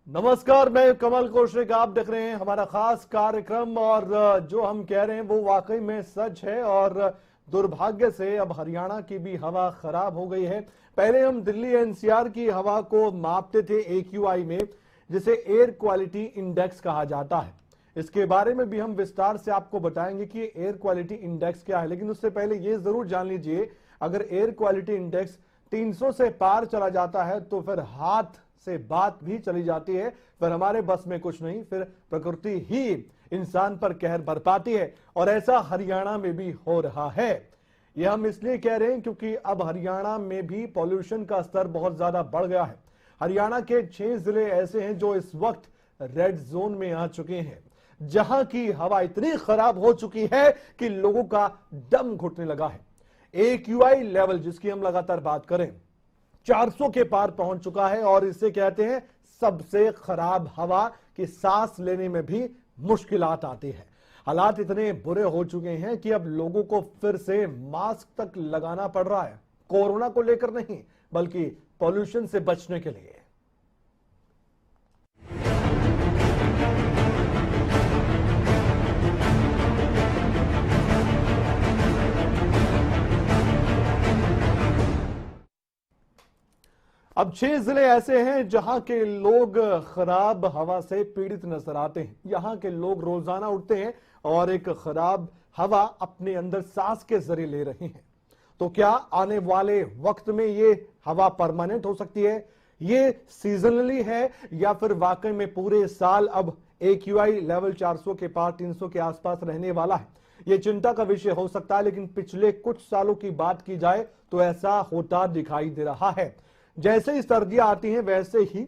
नमस्कार, मैं कमल कौशिक। आप देख रहे हैं हमारा खास कार्यक्रम और जो हम कह रहे हैं वो वाकई में सच है। और दुर्भाग्य से अब हरियाणा की भी हवा खराब हो गई है। पहले हम दिल्ली एनसीआर की हवा को मापते थे AQI में, जिसे एयर क्वालिटी इंडेक्स कहा जाता है। इसके बारे में भी हम विस्तार से आपको बताएंगे कि एयर क्वालिटी इंडेक्स क्या है। लेकिन उससे पहले ये जरूर जान लीजिए, अगर एयर क्वालिटी इंडेक्स 300 से पार चला जाता है तो फिर हाथ से बात भी चली जाती है, फिर हमारे बस में कुछ नहीं, फिर प्रकृति ही इंसान पर कहर बरपाती है। और ऐसा हरियाणा में भी हो रहा है। यह हम इसलिए कह रहे हैं क्योंकि अब हरियाणा में भी पॉल्यूशन का स्तर बहुत ज्यादा बढ़ गया है। हरियाणा के 6 जिले ऐसे हैं जो इस वक्त रेड जोन में आ चुके हैं, जहां की हवा इतनी खराब हो चुकी है कि लोगों का दम घुटने लगा है। AQI लेवल, जिसकी हम लगातार बात करें, 400 के पार पहुंच चुका है और इसे कहते हैं सबसे खराब हवा कि सांस लेने में भी मुश्किलात आती है। हालात इतने बुरे हो चुके हैं कि अब लोगों को फिर से मास्क तक लगाना पड़ रहा है, कोरोना को लेकर नहीं बल्कि पॉल्यूशन से बचने के लिए। अब 6 जिले ऐसे हैं जहां के लोग खराब हवा से पीड़ित नजर आते हैं। यहां के लोग रोजाना उठते हैं और एक खराब हवा अपने अंदर सांस के जरिए ले रहे हैं। तो क्या आने वाले वक्त में ये हवा परमानेंट हो सकती है? ये सीजनली है या फिर वाकई में पूरे साल अब AQI लेवल 400 के पार 300 के आसपास रहने वाला है? ये चिंता का विषय हो सकता है। लेकिन पिछले कुछ सालों की बात की जाए तो ऐसा होता दिखाई दे रहा है। जैसे ही सर्दियां आती हैं वैसे ही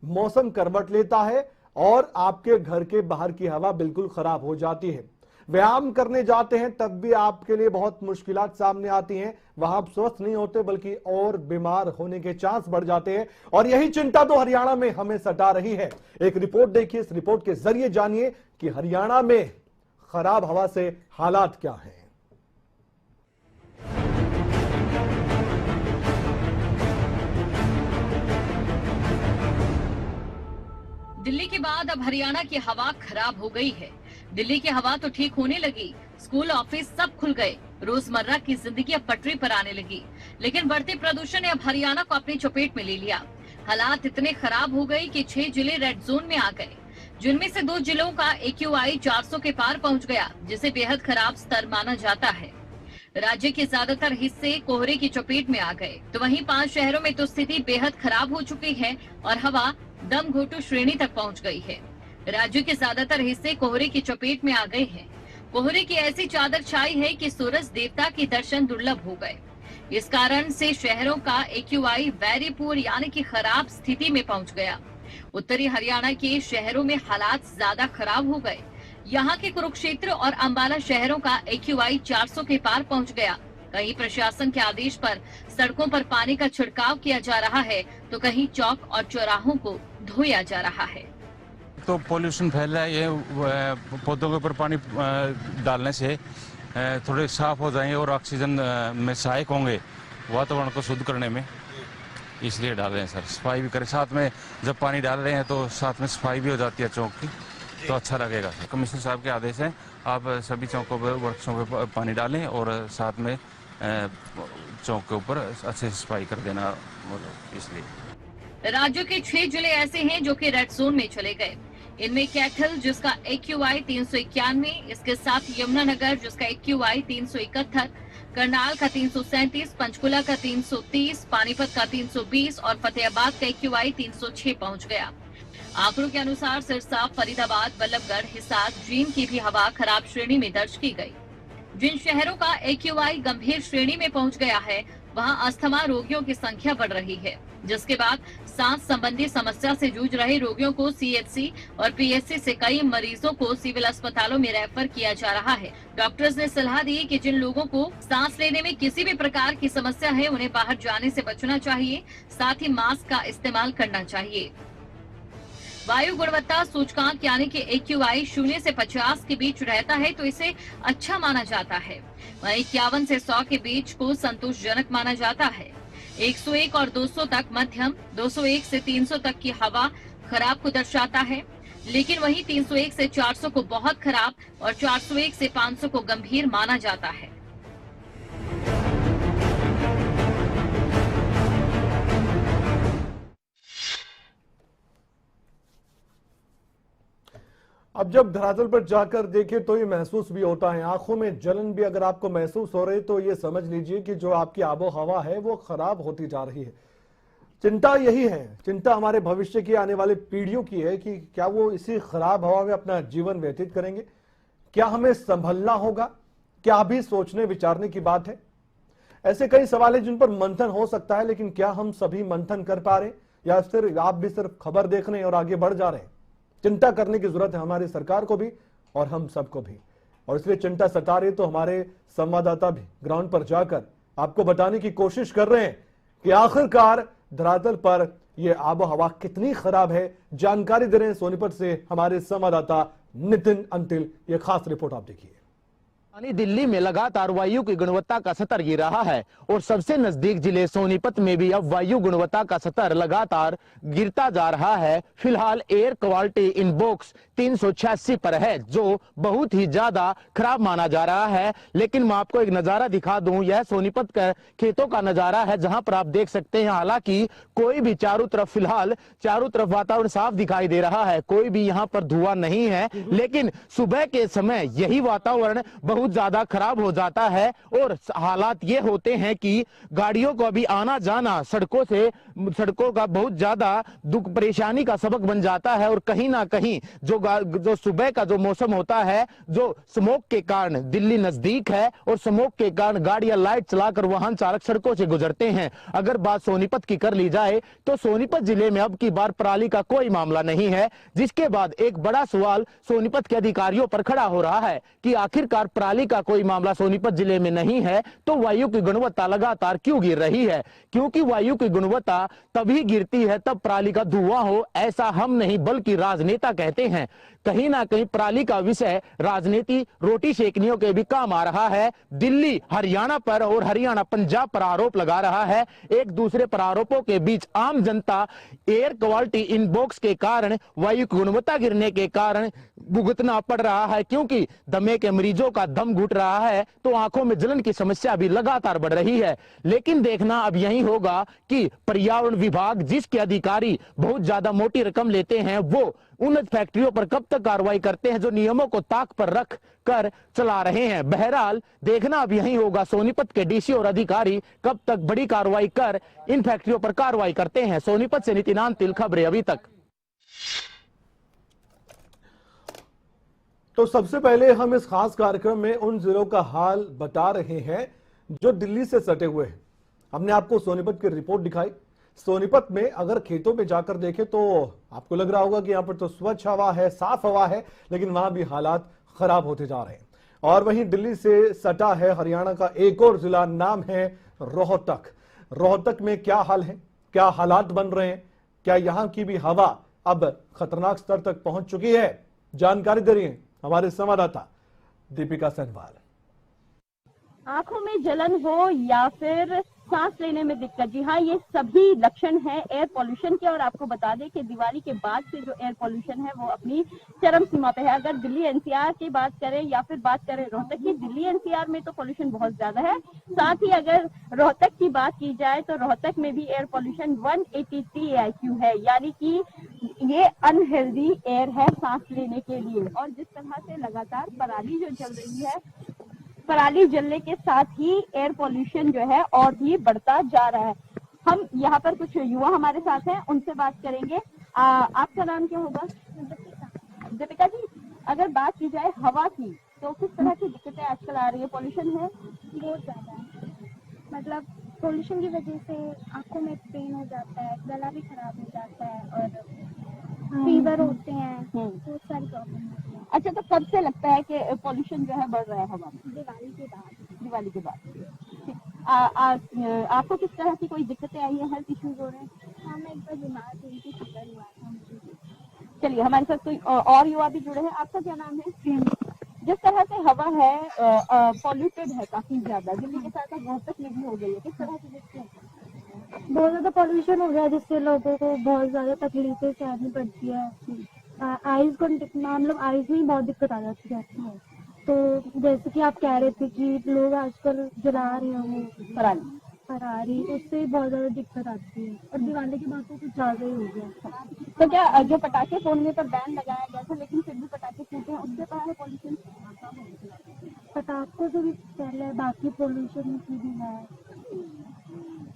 मौसम करवट लेता है और आपके घर के बाहर की हवा बिल्कुल खराब हो जाती है। व्यायाम करने जाते हैं तब भी आपके लिए बहुत मुश्किलात सामने आती हैं। वहां आप स्वस्थ नहीं होते बल्कि और बीमार होने के चांस बढ़ जाते हैं। और यही चिंता तो हरियाणा में हमें सता रही है। एक रिपोर्ट देखिए, इस रिपोर्ट के जरिए जानिए कि हरियाणा में खराब हवा से हालात क्या हैं। दिल्ली के बाद अब हरियाणा की हवा खराब हो गई है। दिल्ली की हवा तो ठीक होने लगी, स्कूल ऑफिस सब खुल गए, रोजमर्रा की जिंदगी अब पटरी पर आने लगी। लेकिन बढ़ते प्रदूषण ने अब हरियाणा को अपनी चपेट में ले लिया। हालात इतने खराब हो गए कि 6 जिले रेड जोन में आ गए, जिनमें से 2 जिलों का AQI 400 के पार पहुंच गया, जिसे बेहद खराब स्तर माना जाता है। राज्य के ज्यादातर हिस्से कोहरे की चपेट में आ गए, तो वहीं 5 शहरों में तो स्थिति बेहद खराब हो चुकी है और हवा दम घोटू श्रेणी तक पहुंच गई है। राज्य के ज्यादातर हिस्से कोहरे की चपेट में आ गए हैं। कोहरे की ऐसी चादर छाई है कि सूरज देवता के दर्शन दुर्लभ हो गए। इस कारण से शहरों का AQI वेरी पुअर यानी कि खराब स्थिति में पहुंच गया। उत्तरी हरियाणा के शहरों में हालात ज्यादा खराब हो गए। यहाँ के कुरुक्षेत्र और अंबाला शहरों का AQI 400 के पार पहुंच गया। कहीं प्रशासन के आदेश पर सड़कों पर पानी का छिड़काव किया जा रहा है, तो कहीं चौक और चौराहों को धोया जा रहा है। तो पोल्यूशन फैल रहा है, ये पौधों के ऊपर पानी डालने से थोड़े साफ हो जाएंगे और ऑक्सीजन में सहायक होंगे वातावरण को शुद्ध करने में, इसलिए डाल रहे हैं सर। सफाई भी करें साथ में, जब पानी डाल रहे हैं तो साथ में सफाई भी हो जाती है चौक की, तो अच्छा लगेगा। कमिश्नर साहब के आदेश हैं, आप सभी चौकों पर वर्कशॉप पे पानी डालें और साथ में चौक के ऊपर अच्छे से सफाई कर देना, इसलिए। राज्य के 6 जिले ऐसे हैं जो कि रेड जोन में चले गए। इनमें कैथल, जिसका AQI 391, इसके साथ यमुनानगर, जिसका AQI 371, करनाल का 337, पंचकुला का 330, पानीपत का 320 और फतेहाबाद का AQI 306 पहुंच गया। आंकड़ों के अनुसार सिरसा, फरीदाबाद, बल्लभगढ़, हिसार, जींद की भी हवा खराब श्रेणी में दर्ज की गई। जिन शहरों का AQI गंभीर श्रेणी में पहुंच गया है, वहां अस्थमा रोगियों की संख्या बढ़ रही है, जिसके बाद सांस संबंधी समस्या से जूझ रहे रोगियों को CHC और PSC से कई मरीजों को सिविल अस्पतालों में रेफर किया जा रहा है। डॉक्टर्स ने सलाह दी कि जिन लोगों को सांस लेने में किसी भी प्रकार की समस्या है, उन्हें बाहर जाने से बचना चाहिए, साथ ही मास्क का इस्तेमाल करना चाहिए। वायु गुणवत्ता सूचकांक यानी कि AQI 0 से 50 के बीच रहता है तो इसे अच्छा माना जाता है। वहीं 51 से 100 के बीच को संतोषजनक माना जाता है। 101 और 200 तक मध्यम, 201 से 300 तक की हवा खराब को दर्शाता है, लेकिन वहीं 301 से 400 को बहुत खराब और 401 से 500 को गंभीर माना जाता है। अब जब धरातल पर जाकर देखें तो ये महसूस भी होता है, आंखों में जलन भी अगर आपको महसूस हो रही तो ये समझ लीजिए कि जो आपकी आबो हवा है वो खराब होती जा रही है। चिंता यही है, चिंता हमारे भविष्य की, आने वाली पीढ़ियों की है कि क्या वो इसी खराब हवा में अपना जीवन व्यतीत करेंगे, क्या हमें संभलना होगा, क्या अभी सोचने विचारने की बात है। ऐसे कई सवाल है जिन पर मंथन हो सकता है, लेकिन क्या हम सभी मंथन कर पा रहे या फिर आप भी सिर्फ खबर देख रहे हैं और आगे बढ़ जा रहे हैं। चिंता करने की जरूरत है हमारी सरकार को भी और हम सबको भी, और इसलिए चिंता सता रही तो हमारे संवाददाता भी ग्राउंड पर जाकर आपको बताने की कोशिश कर रहे हैं कि आखिरकार धरातल पर यह आबो हवा कितनी खराब है। जानकारी दे रहे हैं सोनीपत से हमारे संवाददाता नितिन अंतिल। ये खास रिपोर्ट आप देखिए। दिल्ली में लगातार वायु की गुणवत्ता का स्तर गिर रहा है और सबसे नजदीक जिले सोनीपत में भी अब वायु गुणवत्ता का स्तर लगातार गिरता जा रहा है। फिलहाल एयर क्वालिटी इंडेक्स 386 पर है, जो बहुत ही ज्यादा खराब माना जा रहा है। लेकिन मैं आपको एक नजारा दिखा दूं, यह सोनीपत का खेतों का नजारा है, जहां पर आप देख सकते हैं हालांकि कोई भी चारों तरफ, फिलहाल चारों तरफ वातावरण साफ दिखाई दे रहा है, कोई भी यहाँ पर धुआं नहीं है। लेकिन सुबह के समय यही वातावरण बहुत ज्यादा खराब हो जाता है और हालात ये होते हैं कि गाड़ियों को अभी आना जाना सड़कों का बहुत ज्यादा दुख परेशानी का सबक बन जाता है। और कहीं ना कहीं जो सुबह का जो मौसम होता है, जो स्मोक के कारण दिल्ली नजदीक है और स्मोक के कारण गाड़ियां लाइट चलाकर वाहन चालक सड़कों से गुजरते हैं। अगर बात सोनीपत की कर ली जाए तो सोनीपत जिले में अब की बार पराली का कोई मामला नहीं है, जिसके बाद एक बड़ा सवाल सोनीपत के अधिकारियों पर खड़ा हो रहा है कि आखिरकार पराली का कोई मामला सोनीपत जिले में नहीं है तो वायु की गुणवत्ता लगातार क्यों गिर रही है। क्योंकि वायु की गुणवत्ता तभी गिरती है तब पराली का धुआं हो, ऐसा हम नहीं बल्कि राजनेता कहते हैं। कहीं ना कहीं पराली का विषय राजनीति रोटी सेकनियों के भी काम आ रहा है। दिल्ली हरियाणा पर और हरियाणा पंजाब पर आरोप लगा रहा है। एक दूसरे पर आरोपों के बीच आम जनता एयर क्वालिटी इंडेक्स के कारण, वायु की गुणवत्ता गिरने के कारण भुगतना पड़ रहा है। क्योंकि दमे के मरीजों का दम घुट रहा है तो आंखों में जलन की समस्या भी लगातार बढ़ रही है। लेकिन देखना अब यही होगा कि पर्यावरण विभाग, जिसके अधिकारी बहुत ज्यादा मोटी रकम लेते हैं, वो उन फैक्ट्रियों पर कब तक कार्रवाई करते हैं जो नियमों को ताक पर रख कर चला रहे हैं। बहरहाल देखना अब यही होगा सोनीपत के डीसी और अधिकारी कब तक बड़ी कार्रवाई कर इन फैक्ट्रियों पर कार्रवाई करते हैं। सोनीपत से नितिन अंतिल, खबरें अभी तक। तो सबसे पहले हम इस खास कार्यक्रम में उन जिलों का हाल बता रहे हैं जो दिल्ली से सटे हुए हैं। हमने आपको सोनीपत की रिपोर्ट दिखाई। सोनीपत में अगर खेतों में जाकर देखें तो आपको लग रहा होगा कि यहाँ पर तो स्वच्छ हवा है, साफ हवा है, लेकिन वहां भी हालात खराब होते जा रहे हैं। और वहीं दिल्ली से सटा है हरियाणा का एक और जिला, नाम है रोहतक। रोहतक में क्या हाल है, क्या हालात बन रहे हैं, क्या यहाँ की भी हवा अब खतरनाक स्तर तक पहुंच चुकी है, जानकारी दे रही है हमारे संवाददाता दीपिका सनवाल। आंखों में जलन हो या फिर सांस लेने में दिक्कत, जी हाँ, ये सभी लक्षण हैं एयर पोल्यूशन के। और आपको बता दें कि दिवाली के बाद से जो एयर पोल्यूशन है वो अपनी चरम सीमा पे है। अगर दिल्ली एनसीआर की बात करें या फिर बात करें रोहतक की, दिल्ली एनसीआर में तो पोल्यूशन बहुत ज्यादा है। साथ ही अगर रोहतक की बात की जाए तो रोहतक में भी एयर पोल्यूशन 183 AIQ है, यानी कि ये अनहेल्दी एयर है सांस लेने के लिए। और जिस तरह से लगातार पराली जो चल रही है, पराली जलने के साथ ही एयर पोल्यूशन जो है और भी बढ़ता जा रहा है। हम यहाँ पर कुछ युवा हमारे साथ हैं, उनसे बात करेंगे। आपका नाम क्या होगा? दीपिका जी, अगर बात की जाए हवा की तो किस तरह की दिक्कतें आजकल आ रही है? पोल्यूशन है बहुत ज़्यादा है, मतलब पोल्यूशन की वजह से आंखों में पेन हो जाता है, गला भी खराब हो जाता है और फीवर होते हैं, बहुत सारी प्रॉब्लम होती है। अच्छा, तो कब से लगता है कि पोल्यूशन जो है बढ़ रहा है हवा में? दिवाली के बाद। दिवाली के बाद। आपको किस तरह की कोई दिक्कतें आई है, हेल्थ इश्यूज हो रहे हैं? हाँ, मैं एक बार बीमार हुई थी, फीवर हुआ था मुझे। चलिए, हमारे साथ कोई और युवा भी जुड़े हैं। आपका क्या नाम है? जिस तरह से हवा है पॉल्यूटेड है काफी ज्यादा, दिल्ली के साथ साथ रोहतक में भी हो गई है, किस तरह से देखते हैं? बहुत ज्यादा पॉल्यूशन हो गया जिससे लोगों को बहुत ज्यादा तकलीफें सहनी पड़ती है। आईज को मतलब आईज में बहुत दिक्कत आ जाती है। तो जैसे कि आप कह रहे थे कि लोग आजकल जला रहे हैं वो फरारी, उससे बहुत ज्यादा दिक्कत आती है। और दिवाली के बाद तो कुछ ज्यादा ही हो गया। तो क्या जो पटाखे फोड़ने पर बैन लगाया गया था लेकिन फिर भी पटाखे फूटे हैं, उससे पहले पॉल्यूशन पटाखों से भी पहले बाकी पोल्यूशन की भी है।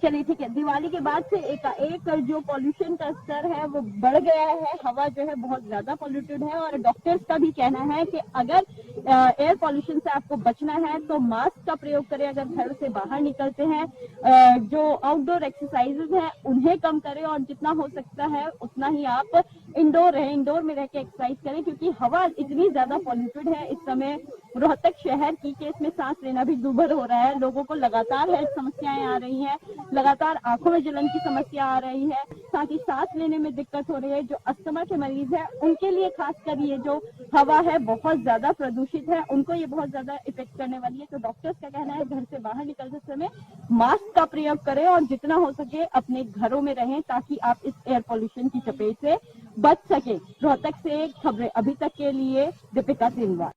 चलिए ठीक है। दिवाली के बाद से एक जो पॉल्यूशन का स्तर है वो बढ़ गया है, हवा जो है बहुत ज्यादा पॉल्यूटेड है और डॉक्टर्स का भी कहना है कि अगर एयर पॉल्यूशन से आपको बचना है तो मास्क का प्रयोग करें। अगर घर से बाहर निकलते हैं, जो आउटडोर एक्सरसाइजेज हैं उन्हें कम करें और जितना हो सकता है उतना ही आप इंडोर रहें, इंडोर में रह के एक्सरसाइज करें, क्योंकि हवा इतनी ज्यादा पॉल्यूटेड है इस समय रोहतक शहर की कि इसमें सांस लेना भी दुभर हो रहा है। लोगों को लगातार हेल्थ समस्याएं आ रही हैं, लगातार आंखों में जलन की समस्या आ रही है, साथ ही सांस लेने में दिक्कत हो रही है। जो अस्थमा के मरीज हैं उनके लिए खासकर ये जो हवा है बहुत ज्यादा प्रदूषित है, उनको ये बहुत ज्यादा इफेक्ट करने वाली है। तो डॉक्टर्स का कहना है घर से बाहर निकलते समय मास्क का प्रयोग करें और जितना हो सके अपने घरों में रहें ताकि आप इस एयर पॉल्यूशन की चपेट से बच सके। रोहतक से खबरें अभी तक के लिए दीपिका सिंह।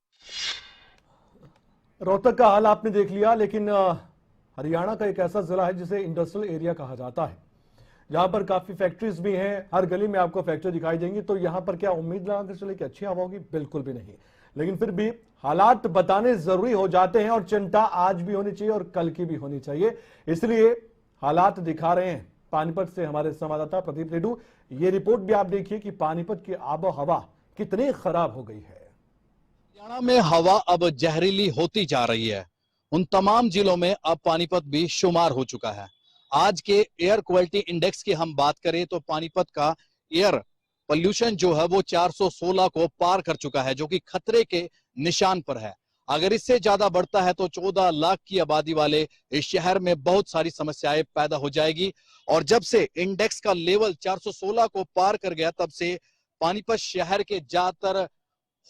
रोहतक का हाल आपने देख लिया, लेकिन हरियाणा का एक ऐसा जिला है जिसे इंडस्ट्रियल एरिया कहा जाता है, जहां पर काफी फैक्ट्रीज भी हैं। हर गली में आपको फैक्ट्री दिखाई देंगी। तो यहां पर क्या उम्मीद लगाकर चले कि अच्छी हवा होगी? बिल्कुल भी नहीं। लेकिन फिर भी हालात बताने जरूरी हो जाते हैं और चिंता आज भी होनी चाहिए और कल की भी होनी चाहिए। इसलिए हालात दिखा रहे हैं पानीपत से हमारे संवाददाता प्रदीप रेड्डू। ये रिपोर्ट भी आप देखिए कि पानीपत की आबो हवा कितनी खराब हो गई है। हरियाणा में हवा अब जहरीली होती जा रही है। उन तमाम जिलों में अब पानीपत भी शुमार हो चुका है। आज के एयर क्वालिटी इंडेक्स की हम बात करें तो पानीपत का एयर पोल्यूशन जो है वो 416 को पार कर चुका है, जो कि खतरे के निशान पर है। अगर इससे ज्यादा बढ़ता है तो 14 लाख की आबादी वाले इस शहर में बहुत सारी समस्याएं पैदा हो जाएगी। और जब से इंडेक्स का लेवल 416 को पार कर गया तब से पानीपत शहर के ज्यादातर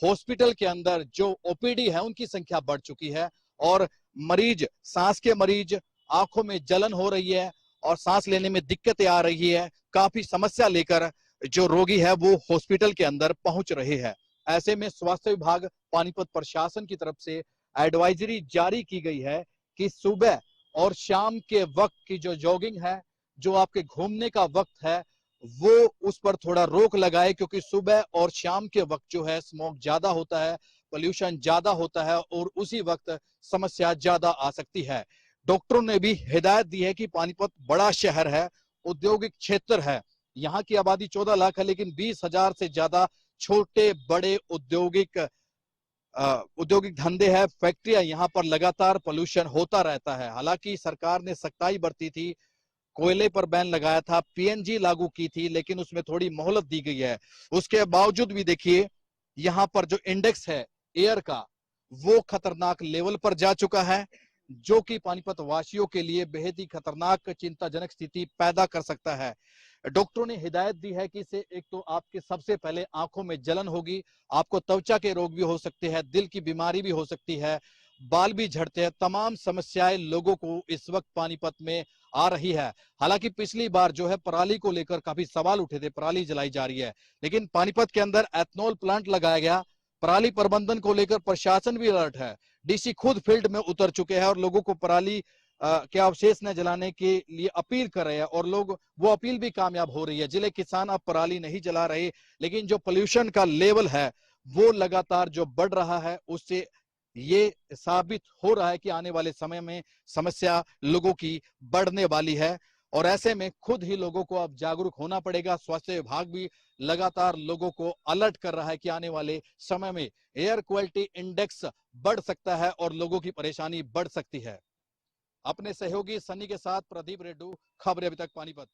हॉस्पिटल के अंदर जो ओपीडी है उनकी संख्या बढ़ चुकी है और मरीज, सांस के मरीज, आंखों में जलन हो रही है और सांस लेने में दिक्कतें आ रही है। काफी समस्या लेकर जो रोगी है वो हॉस्पिटल के अंदर पहुंच रहे हैं। ऐसे में स्वास्थ्य विभाग पानीपत प्रशासन की तरफ से एडवाइजरी जारी की गई है कि सुबह और शाम के वक्त की जो जॉगिंग है, जो आपके घूमने का वक्त है, वो उस पर थोड़ा रोक लगाए, क्योंकि सुबह और शाम के वक्त जो है स्मोक ज्यादा होता है, पोल्यूशन ज्यादा होता है और उसी वक्त समस्या ज्यादा आ सकती है। डॉक्टरों ने भी हिदायत दी है कि पानीपत बड़ा शहर है, औद्योगिक क्षेत्र है, यहाँ की आबादी 14 लाख है, लेकिन 20,000 से ज्यादा छोटे बड़े औद्योगिक धंधे हैं, फैक्ट्रियां, यहाँ पर लगातार पोल्यूशन होता रहता है। हालांकि सरकार ने सख्ताई बरती थी, कोयले पर बैन लगाया था, पीएनजी लागू की थी, लेकिन उसमें थोड़ी मोहलत दी गई है। उसके बावजूद भी देखिए यहाँ पर जो इंडेक्स है एयर का वो खतरनाक लेवल पर जा चुका है, जो कि पानीपत वासियों के लिए बेहद ही खतरनाक चिंताजनक स्थिति पैदा कर सकता है। डॉक्टरों ने हिदायत दी है कि इससे एक तो आपके सबसे पहले आंखों में जलन होगी, आपको त्वचा के रोग भी हो सकते हैं, दिल की बीमारी भी हो सकती है, बाल भी झड़ते हैं। तमाम समस्याएं लोगों को इस वक्त पानीपत में आ रही है। हालांकि पिछली बार जो है पराली को लेकर काफी सवाल उठे थे, पराली जलाई जा रही है, लेकिन पानीपत के अंदर एथनॉल प्लांट लगाया गया। पराली प्रबंधन को लेकर प्रशासन भी अलर्ट है। डीसी खुद फील्ड में उतर चुके हैं और लोगों को पराली के अवशेष न जलाने के लिए अपील कर रहे हैं और लोग वो अपील भी कामयाब हो रही है। जिले किसान अब पराली नहीं जला रहे, लेकिन जो पोल्यूशन का लेवल है वो लगातार जो बढ़ रहा है उससे ये साबित हो रहा है कि आने वाले समय में समस्या लोगों की बढ़ने वाली है। और ऐसे में खुद ही लोगों को अब जागरूक होना पड़ेगा। स्वास्थ्य विभाग भी लगातार लोगों को अलर्ट कर रहा है कि आने वाले समय में एयर क्वालिटी इंडेक्स बढ़ सकता है और लोगों की परेशानी बढ़ सकती है। अपने सहयोगी सन्नी के साथ प्रदीप रेड्डू, खबरें अभी तक पानीपत।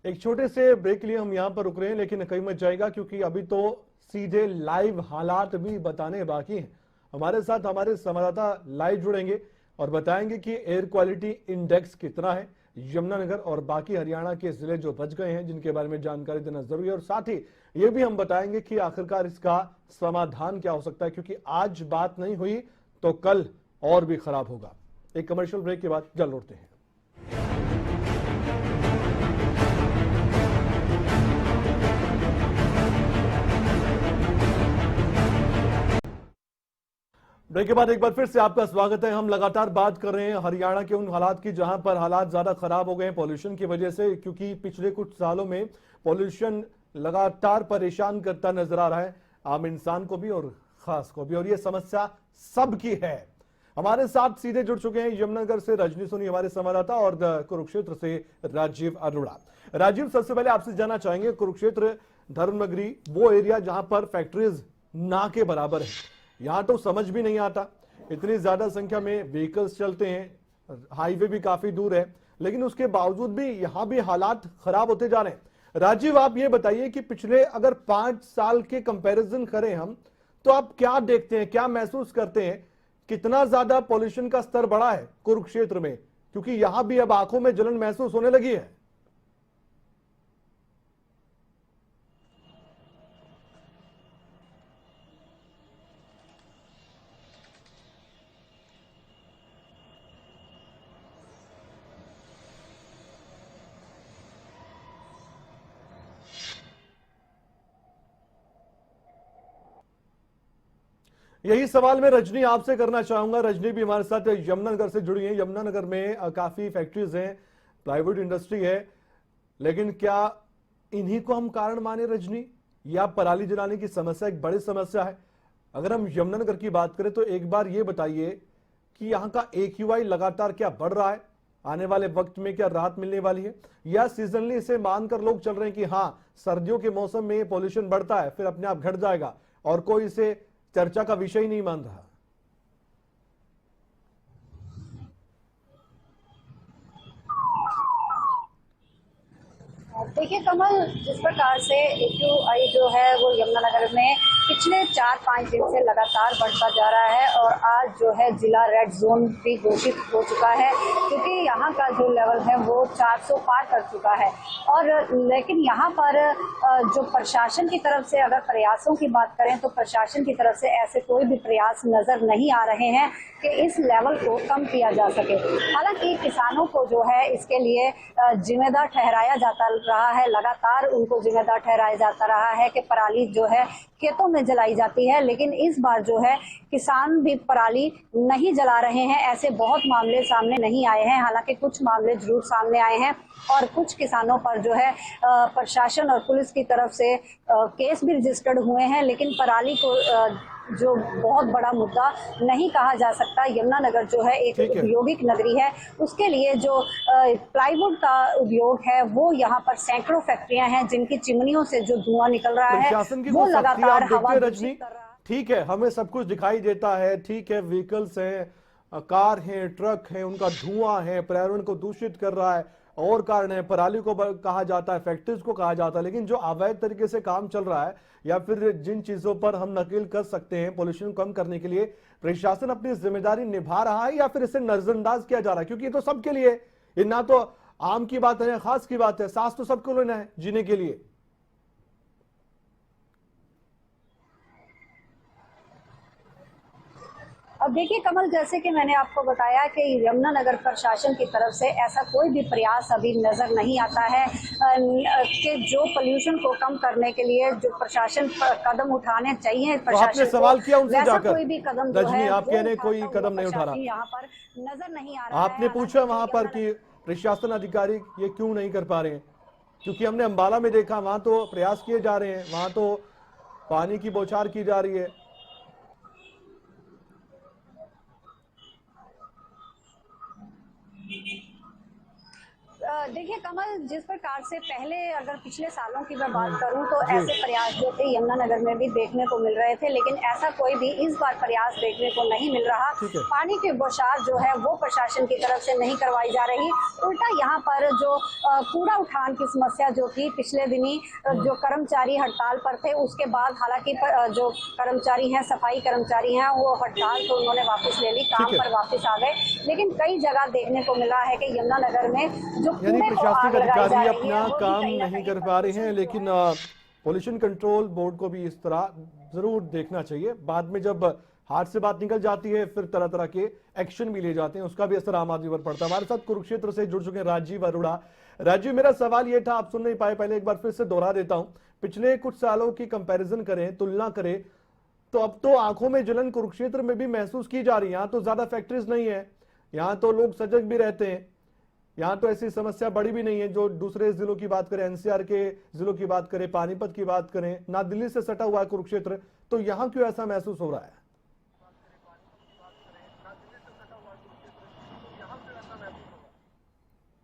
एक छोटे से ब्रेक के लिए हम यहां पर रुक रहे हैं, लेकिन कहीं मत जाएगा क्योंकि अभी तो सीधे लाइव हालात भी बताने बाकी हैं। हमारे साथ हमारे संवाददाता लाइव जुड़ेंगे और बताएंगे कि एयर क्वालिटी इंडेक्स कितना है। यमुनानगर और बाकी हरियाणा के जिले जो बच गए हैं जिनके बारे में जानकारी देना जरूरी है, और साथ ही ये भी हम बताएंगे कि आखिरकार इसका समाधान क्या हो सकता है, क्योंकि आज बात नहीं हुई तो कल और भी खराब होगा। एक कमर्शियल ब्रेक के बाद जल्द लौटते हैं। ब्रेक के बाद एक बार फिर से आपका स्वागत है। हम लगातार बात कर रहे हैं हरियाणा के उन हालात की जहां पर हालात ज्यादा खराब हो गए हैं पॉल्यूशन की वजह से, क्योंकि पिछले कुछ सालों में पॉल्यूशन लगातार परेशान करता नजर आ रहा है आम इंसान को भी और खास को भी, और ये समस्या सबकी है। हमारे साथ सीधे जुड़ चुके हैं यमुनानगर से रजनी सोनी हमारे संवाददाता और कुरुक्षेत्र से राजीव अरोड़ा। राजीव, सबसे पहले आपसे जानना चाहेंगे, कुरुक्षेत्र धर्मनगरी वो एरिया जहां पर फैक्ट्रीज ना के बराबर है, यहां तो समझ भी नहीं आता, इतनी ज्यादा संख्या में व्हीकल्स चलते हैं, हाईवे भी काफी दूर है, लेकिन उसके बावजूद भी यहां भी हालात खराब होते जा रहे हैं। राजीव, आप ये बताइए कि पिछले अगर 5 साल के कंपैरिजन करें हम, तो आप क्या देखते हैं, क्या महसूस करते हैं, कितना ज्यादा पॉल्यूशन का स्तर बढ़ा है कुरुक्षेत्र में, क्योंकि यहां भी अब आंखों में जलन महसूस होने लगी है। यही सवाल मैं रजनी आपसे करना चाहूंगा। रजनी भी हमारे साथ यमुनानगर से जुड़ी है। यमुनानगर में काफी फैक्ट्रीज हैं, प्लाईवुड इंडस्ट्री है, लेकिन क्या इन्हीं को हम कारण माने रजनी, या पराली जलाने की समस्या एक बड़ी समस्या है? अगर हम यमुनानगर की बात करें तो एक बार ये बताइए कि यहाँ का AQI लगातार क्या बढ़ रहा है, आने वाले वक्त में क्या राहत मिलने वाली है, या सीजनली इसे मानकर लोग चल रहे हैं कि हाँ सर्दियों के मौसम में पॉल्यूशन बढ़ता है फिर अपने आप घट जाएगा और कोई इसे चर्चा का विषय नहीं मान रहा? देखिए कमल, जिस प्रकार से AQI जो है वो यमुनानगर में पिछले 4-5 दिन से लगातार बढ़ता जा रहा है और आज जो है जिला रेड जोन भी घोषित हो चुका है, क्योंकि यहाँ का जो लेवल है वो 400 पार कर चुका है। और लेकिन यहाँ पर जो प्रशासन की तरफ से अगर प्रयासों की बात करें तो प्रशासन की तरफ से ऐसे कोई भी प्रयास नजर नहीं आ रहे हैं कि इस लेवल को कम किया जा सके। हालांकि किसानों को जो है इसके लिए जिम्मेदार ठहराया जाता रहा है, लगातार उनको जिम्मेदार ठहराया जाता रहा है कि पराली जो है खेतों में जलाई जाती है, लेकिन इस बार जो है किसान भी पराली नहीं जला रहे हैं। ऐसे बहुत मामले सामने नहीं आए हैं, हालांकि कुछ मामले जरूर सामने आए हैं और कुछ किसानों पर जो है प्रशासन और पुलिस की तरफ से केस भी रजिस्टर्ड हुए हैं, लेकिन पराली को जो बहुत बड़ा मुद्दा नहीं कहा जा सकता। यमुनानगर जो है एक औद्योगिक नगरी है, उसके लिए जो प्लाईवुड का उद्योग है वो यहाँ पर सैकड़ों फैक्ट्रियां हैं जिनकी चिमनियों से जो धुआं निकल रहा है वो लगातार हवा दूषित कर रहा है। ठीक है, हमें सब कुछ दिखाई देता है, ठीक है, व्हीकल्स हैं, कार हैं, ट्रक हैं, उनका धुआं है, पर्यावरण को दूषित कर रहा है, और कारण है, पराली को कहा जाता है, फैक्ट्रीज को कहा जाता है, लेकिन जो अवैध तरीके से काम चल रहा है या फिर जिन चीजों पर हम नकेल कर सकते हैं पोल्यूशन कम करने के लिए, प्रशासन अपनी जिम्मेदारी निभा रहा है या फिर इसे नजरअंदाज किया जा रहा है? क्योंकि ये तो सबके लिए, ये ना तो आम की बात है, खास की बात है, सांस तो सबको लेना है जीने के लिए। अब देखिए कमल, जैसे कि मैंने आपको बताया कि यमुनानगर प्रशासन की तरफ से ऐसा कोई भी प्रयास अभी नजर नहीं आता है कि जो पोल्यूशन को कम करने के लिए जो प्रशासन कदम उठाने चाहिए, प्रशासन आपने सवाल किया उनसे जाकर, कोई भी कदम रजनी आप कह रहे कोई कदम नहीं उठा रहा, यहाँ पर नजर नहीं आ रहा। आपने पूछा वहां पर कि प्रशासन अधिकारी ये क्यों नहीं कर पा रहे हैं? क्योंकि हमने अंबाला में देखा, वहां तो प्रयास किए जा रहे हैं, वहां तो पानी की बौछार की जा रही है। देखिए कमल, जिस प्रकार से पहले अगर पिछले सालों की मैं बात करूं तो ऐसे प्रयास जो थे यमुनानगर में भी देखने को मिल रहे थे, लेकिन ऐसा कोई भी इस बार प्रयास देखने को नहीं मिल रहा। पानी की बौछार जो है वो प्रशासन की तरफ से नहीं करवाई जा रही, उल्टा यहाँ पर जो कूड़ा उठान की समस्या जो थी पिछले दिनी जो कर्मचारी हड़ताल पर थे, उसके बाद हालांकि जो कर्मचारी हैं, सफाई कर्मचारी हैं, वो हड़ताल तो उन्होंने वापस ले ली, काम पर वापस आ गए, लेकिन कई जगह देखने को मिला है कि यमुनानगर में जो यानी प्रशासनिक अधिकारी अपना काम नहीं कर पा रहे हैं, लेकिन पोल्यूशन कंट्रोल बोर्ड को भी इस तरह जरूर देखना चाहिए। बाद में जब हाथ से बात निकल जाती है फिर तरह तरह के एक्शन भी लिए जाते हैं, उसका भी असर आम आदमी पर पड़ता है। हमारे साथ कुरुक्षेत्र से जुड़ चुके हैं राजीव अरोड़ा। राजीव, मेरा सवाल ये था, आप सुन नहीं पाए, पहले एक बार फिर से दोहरा देता हूं। पिछले कुछ सालों की कंपैरिजन करें, तुलना करें, तो अब तो आंखों में जलन कुरुक्षेत्र में भी महसूस की जा रही है। यहाँ तो ज्यादा फैक्ट्रीज नहीं है, यहाँ तो लोग सजग भी रहते हैं, यहाँ तो ऐसी समस्या बड़ी भी नहीं है। जो दूसरे जिलों की बात करें, एनसीआर के जिलों की बात करें, पानीपत की बात करें, ना दिल्ली से सटा हुआ है कुरुक्षेत्र, तो यहाँ क्यों ऐसा महसूस हो रहा है?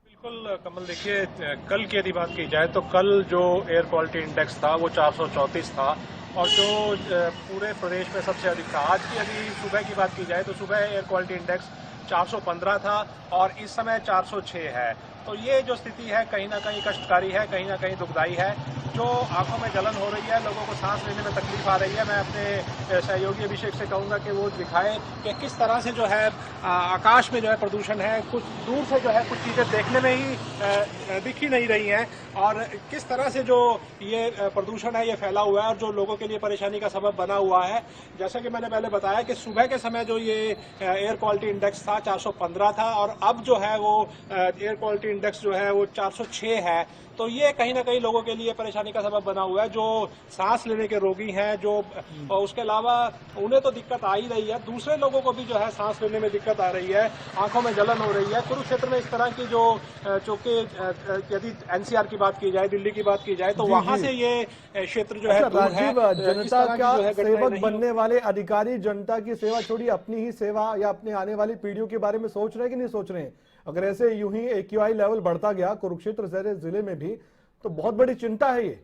बिल्कुल कमल, देखिए कल की यदि बात की जाए तो कल जो एयर क्वालिटी इंडेक्स था वो 434 था और जो पूरे प्रदेश में सबसे अधिक था। आज की यदि सुबह की बात की जाए तो सुबह एयर क्वालिटी इंडेक्स 415 था और इस समय 406 है। तो ये जो स्थिति है कहीं ना कहीं कष्टकारी है, कहीं ना कहीं दुखदायी है। जो आंखों में जलन हो रही है, लोगों को सांस लेने में तकलीफ आ रही है, मैं अपने सहयोगी अभिषेक से कहूंगा कि वो दिखाए कि किस तरह से जो है आकाश में जो है प्रदूषण है। कुछ दूर से जो है कुछ चीजें देखने में ही दिख ही नहीं रही हैं और किस तरह से जो ये प्रदूषण है ये फैला हुआ है और जो लोगों के लिए परेशानी का सबब बना हुआ है। जैसा कि मैंने पहले बताया कि सुबह के समय जो ये एयर क्वालिटी इंडेक्स था 415 था और अब जो है वो एयर क्वालिटी इंडेक्स जो है वो 406 है। तो ये कहीं ना कहीं लोगों के लिए परेशानी का सबब बना हुआ है। जो सांस लेने के रोगी हैं, जो उसके अलावा उन्हें तो दिक्कत आ ही रही है, दूसरे लोगों को भी जो है सांस लेने में दिक्कत आ रही है, आंखों में जलन हो रही है। कुरुक्षेत्र में इस तरह की जो चूंकि यदि एनसीआर की बात की जाए, दिल्ली की बात की जाए तो वहां से ये क्षेत्र जो है दूर है। जनता का सेवक बनने वाले अधिकारी जनता की सेवा छोड़ी अपनी ही सेवा या अपने आने वाली पीढ़ियों के बारे में सोच रहे हैं कि नहीं सोच रहे हैं? अगर ऐसे यूं ही AQI लेवल बढ़ता गया कुरुक्षेत्र जैसे जिले में भी, तो बहुत बड़ी चिंता है ये।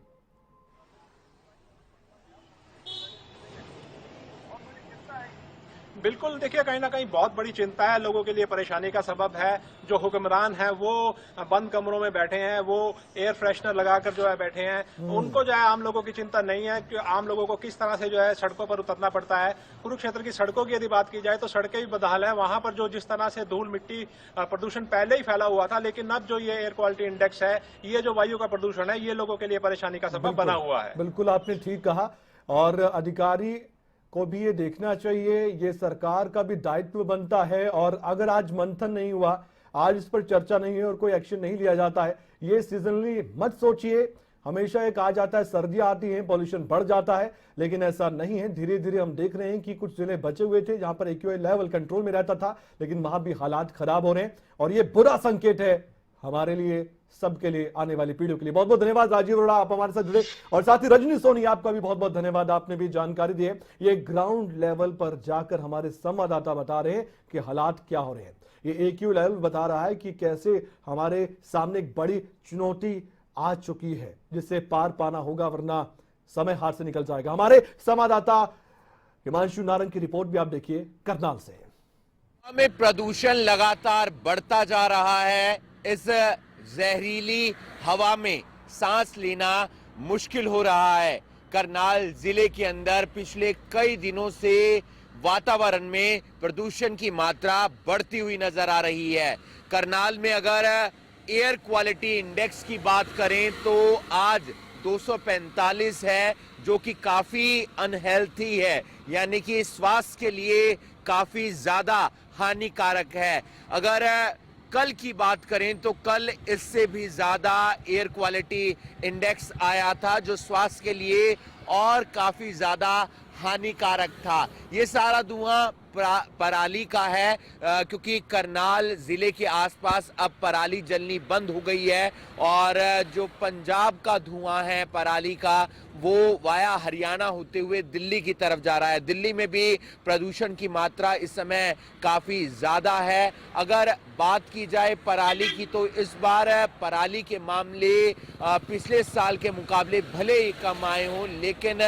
बिल्कुल, देखिए कहीं ना कहीं बहुत बड़ी चिंता है, लोगों के लिए परेशानी का सबब है। जो हुक्मरान है वो बंद कमरों में बैठे हैं, वो एयर फ्रेशनर लगाकर जो है बैठे हैं। उनको जो है आम लोगों की चिंता नहीं है कि आम लोगों को किस तरह से जो है सड़कों पर उतरना पड़ता है। कुरुक्षेत्र की सड़कों की यदि बात की जाए तो सड़कें भी बदहाल है। वहां पर जो जिस तरह से धूल मिट्टी प्रदूषण पहले ही फैला हुआ था, लेकिन अब जो ये एयर क्वालिटी इंडेक्स है, ये जो वायु का प्रदूषण है, ये लोगों के लिए परेशानी का सबब बना हुआ है। बिल्कुल आपने ठीक कहा और अधिकारी को भी ये देखना चाहिए, ये सरकार का भी दायित्व बनता है। और अगर आज मंथन नहीं हुआ, आज इस पर चर्चा नहीं है और कोई एक्शन नहीं लिया जाता है, ये सीजनली मत सोचिए। हमेशा एक आ जाता है, सर्दियां आती हैं, पॉल्यूशन बढ़ जाता है, लेकिन ऐसा नहीं है। धीरे धीरे हम देख रहे हैं कि कुछ जिले बचे हुए थे जहां पर AQI लेवल कंट्रोल में रहता था, लेकिन वहां भी हालात खराब हो रहे हैं और ये बुरा संकेत है हमारे लिए, सबके लिए, आने वाली पीढ़ियों के लिए। बहुत बहुत धन्यवाद राजीव अरोड़ा, आप हमारे साथ जुड़े, और साथ ही रजनी सोनी, आपका भी बहुत बहुत धन्यवाद, आपने भी जानकारी दी है। ये ग्राउंड लेवल पर जाकर हमारे संवाददाता बता रहे हैं कि हालात क्या हो रहे हैं। ये AQ लेवल बता रहा है कि कैसे हमारे सामने एक बड़ी चुनौती आ चुकी है जिससे पार पाना होगा, वरना समय हाथ से निकल जाएगा। हमारे संवाददाता हिमांशु नारंग की रिपोर्ट भी आप देखिए करनाल से। में प्रदूषण लगातार बढ़ता जा रहा है। इस जहरीली हवा में सांस लेना मुश्किल हो रहा है। करनाल जिले के अंदर पिछले कई दिनों से वातावरण में प्रदूषण की मात्रा बढ़ती हुई नजर आ रही है। करनाल में अगर एयर क्वालिटी इंडेक्स की बात करें तो आज 245 है, जो कि काफी अनहेल्थी है, यानी कि स्वास्थ्य के लिए काफी ज्यादा हानिकारक है। अगर कल की बात करें तो कल इससे भी ज्यादा एयर क्वालिटी इंडेक्स आया था, जो स्वास्थ्य के लिए और काफी ज्यादा हानिकारक था। ये सारा धुआं पराली का है, क्योंकि करनाल जिले के आसपास अब पराली जलनी बंद हो गई है और जो पंजाब का धुआं है पराली का, वो वाया हरियाणा होते हुए दिल्ली की तरफ जा रहा है। दिल्ली में भी प्रदूषण की मात्रा इस समय काफी ज्यादा है। अगर बात की जाए पराली की तो इस बार पराली के मामले पिछले साल के मुकाबले भले ही कम आए हों, लेकिन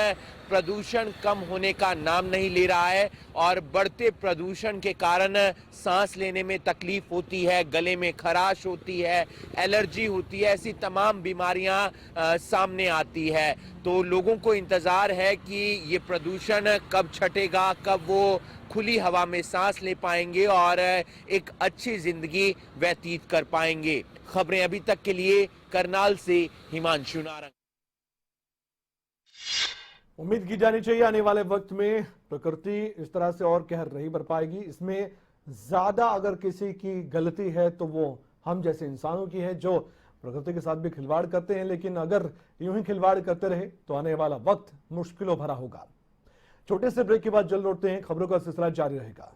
प्रदूषण कम होने का नाम नहीं ले रहा है और बढ़ते प्रदूषण के कारण सांस लेने में तकलीफ होती है, गले में खराश होती है, एलर्जी होती है, ऐसी तमाम बीमारियां सामने आती है। तो लोगों को इंतजार है कि ये प्रदूषण कब छटेगा, कब वो खुली हवा में सांस ले पाएंगे और एक अच्छी जिंदगी व्यतीत कर पाएंगे। खबरें अभी तक के लिए करनाल से हिमांशु नारंग। उम्मीद की जानी चाहिए आने वाले वक्त में प्रकृति इस तरह से और कहर नहीं बर पाएगी। इसमें ज्यादा अगर किसी की गलती है तो वो हम जैसे इंसानों की है, जो प्रकृति के साथ भी खिलवाड़ करते हैं। लेकिन अगर यूं ही खिलवाड़ करते रहे तो आने वाला वक्त मुश्किलों भरा होगा। छोटे से ब्रेक के बाद जल्द लौटते हैं, खबरों का सिलसिला जारी रहेगा।